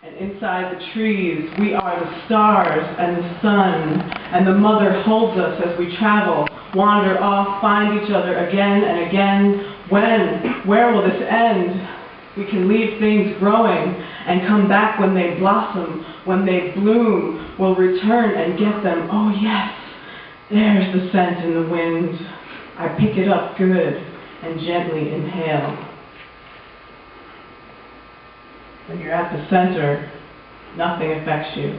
And inside the trees, we are the stars and the sun, and the mother holds us as we travel, wander off, find each other again and again. When? Where will this end? We can leave things growing and come back when they blossom, when they bloom. We'll return and get them. Oh yes, there's the scent in the wind. I pick it up good and gently inhale. When you're at the center, nothing affects you.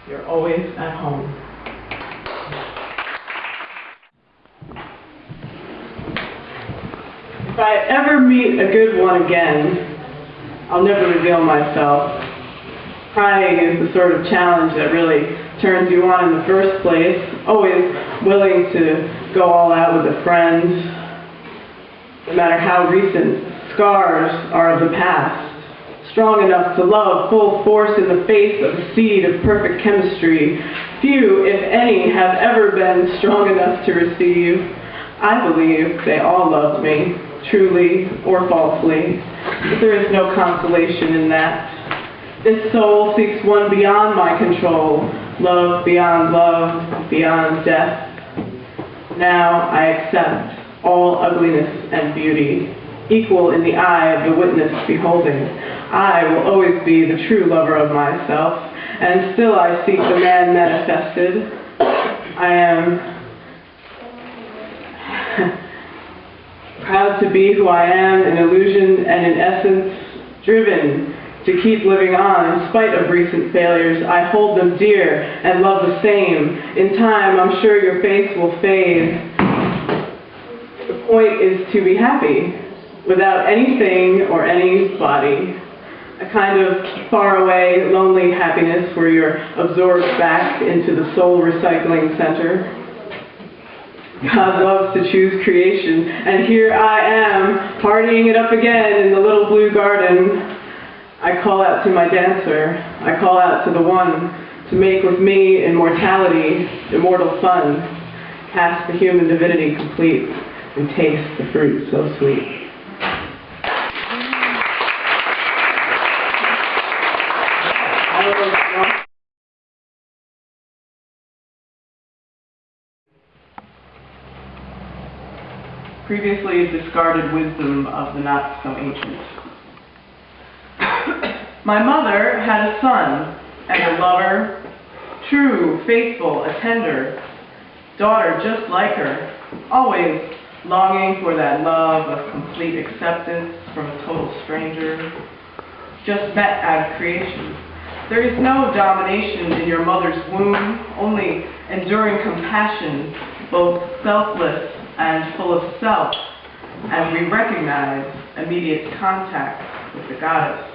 You're always at home. If I ever meet a good one again, I'll never reveal myself. Prying is the sort of challenge that really turns you on in the first place. Always willing to go all out with a friend, no matter how recent. Scars are of the past. Strong enough to love, full force in the face of a seed of perfect chemistry. Few, if any, have ever been strong enough to receive. I believe they all loved me, truly or falsely, but there is no consolation in that. This soul seeks one beyond my control, love, beyond death. Now I accept all ugliness and beauty, equal in the eye of the witness beholding. I will always be the true lover of myself, and still I seek the man manifested. I am proud to be who I am in illusion and in essence, driven to keep living on in spite of recent failures. I hold them dear and love the same. In time, I'm sure your face will fade. The point is to be happy without anything or anybody. A kind of faraway, lonely happiness where you're absorbed back into the soul recycling center. God loves to choose creation, and here I am, partying it up again in the little blue garden. I call out to my dancer. I call out to the one to make with me immortality, immortal fun, cast the human divinity complete, and taste the fruit so sweet. Previously discarded wisdom of the not-so-ancient. My mother had a son and a lover, true, faithful, a tender, daughter just like her, always longing for that love of complete acceptance from a total stranger, just met out of creation. There is no domination in your mother's womb, only enduring compassion, both selfless and full of self, and we recognize immediate contact with the goddess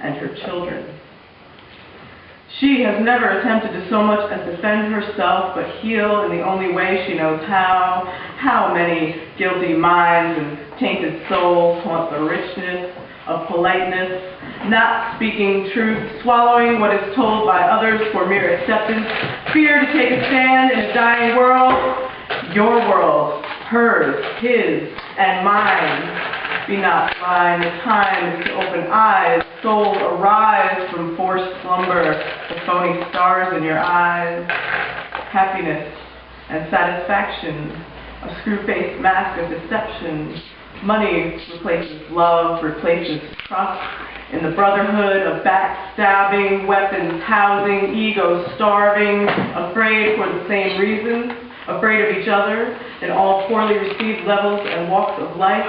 and her children. She has never attempted to so much as defend herself, but heal in the only way she knows how. How many guilty minds and tainted souls haunt the richness of politeness, not speaking truth, swallowing what is told by others for mere acceptance, fear to take a stand in a dying world. Your world, hers, his, and mine. Be not blind, the time is to open eyes. Soul, arise from forced slumber, the phony stars in your eyes. Happiness and satisfaction, a screw-faced mask of deception. Money replaces love, replaces trust. In the brotherhood of backstabbing, weapons housing, ego starving, afraid for the same reasons, afraid of each other in all poorly received levels and walks of life.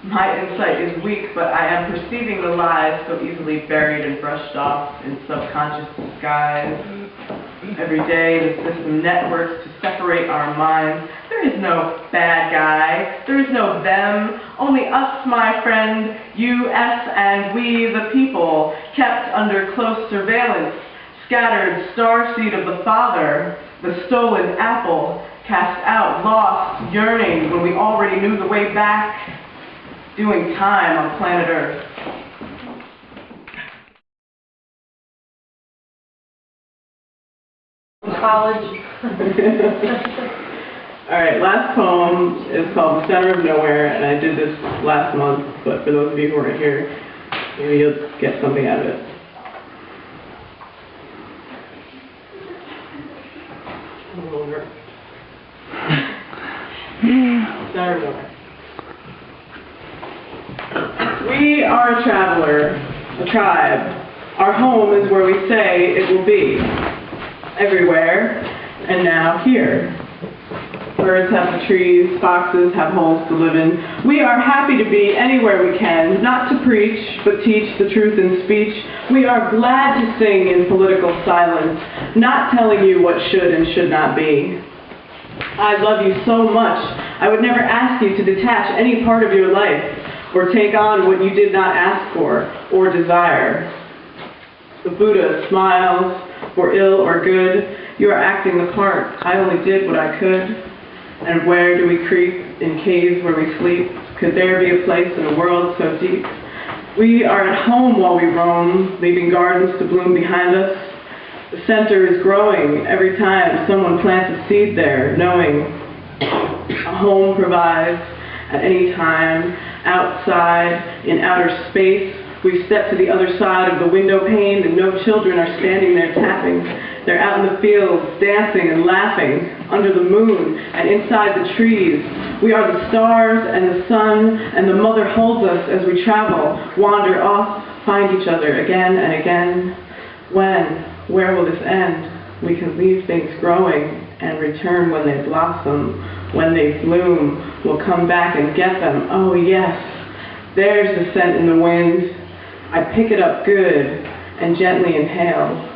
My insight is weak, but I am perceiving the lies so easily buried and brushed off in subconscious disguise. Every day the system networks to separate our minds. There is no bad guy. There is no them. Only us, my friend, you, us, and we, the people, kept under close surveillance, scattered starseed of the Father, the stolen apple, cast out, lost, yearning when we already knew the way back, doing time on planet Earth. College. Alright, last poem is called The Center of Nowhere, and I did this last month, but for those of you who weren't here, maybe you'll get something out of it. little nervous. Sorry about that. We are a traveler, a tribe. Our home is where we say it will be. Everywhere, and now here. Birds have the trees, foxes have holes to live in. We are happy to be anywhere we can, not to preach, but teach the truth in speech. We are glad to sing in political silence, not telling you what should and should not be. I love you so much, I would never ask you to detach any part of your life, or take on what you did not ask for, or desire. The Buddha smiles, for ill or good, you are acting the part. I only did what I could. And where do we creep? In caves where we sleep? Could there be a place in a world so deep? We are at home while we roam, leaving gardens to bloom behind us. The center is growing every time someone plants a seed there, knowing a home provides at any time, outside, in outer space. We've stepped to the other side of the window pane and no children are standing there tapping. They're out in the fields, dancing and laughing, under the moon and inside the trees. We are the stars and the sun, and the mother holds us as we travel, wander off, find each other again and again. Where will this end? We can leave things growing and return when they blossom. When they bloom, we'll come back and get them. Oh yes, there's the scent in the wind. I pick it up good and gently inhale.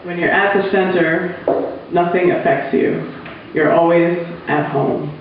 When you're at the center, nothing affects you. You're always at home.